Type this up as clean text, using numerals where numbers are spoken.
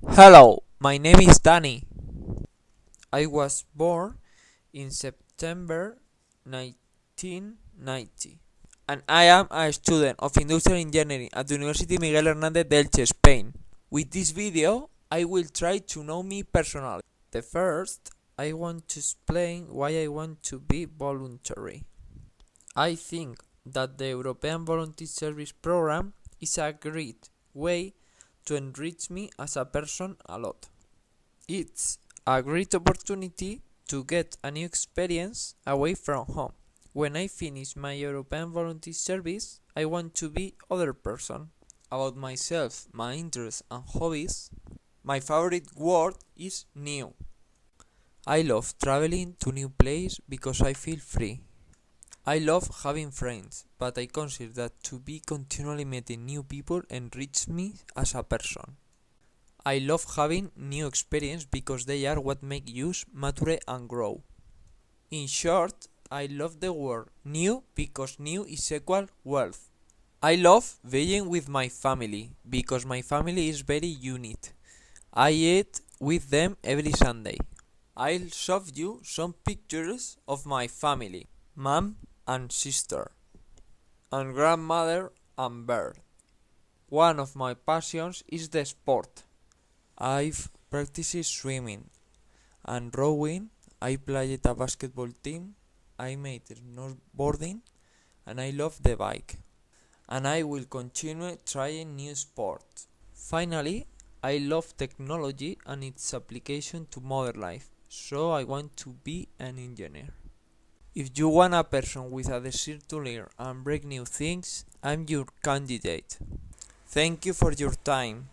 Hello, my name is Danny. I was born in September 1990 and I am a student of Industrial Engineering at the University Miguel Hernández de Elche, Spain. With this video, I will try to know me personally. The first, I want to explain why I want to be voluntary. I think that the European Volunteer Service Program is a great way to enrich me as a person a lot. It's a great opportunity to get a new experience away from home. When I finish my European volunteer service, I want to be other person. About myself, my interests and hobbies, my favorite word is new. I love traveling to new places because I feel free. I love having friends, but I consider that to be continually meeting new people enriches me as a person. I love having new experiences because they are what make you mature and grow. In short, I love the word new because new is equal wealth. I love being with my family because my family is very unique. I eat with them every Sunday. I'll show you some pictures of my family, mom and sister, and grandmother and bird. One of my passions is the sport. I've practiced swimming and rowing. I played a basketball team. I made snowboarding and I love the bike. And I will continue trying new sports. Finally, I love technology and its application to modern life, so I want to be an engineer. If you want a person with a desire to learn and break new things, I'm your candidate. Thank you for your time.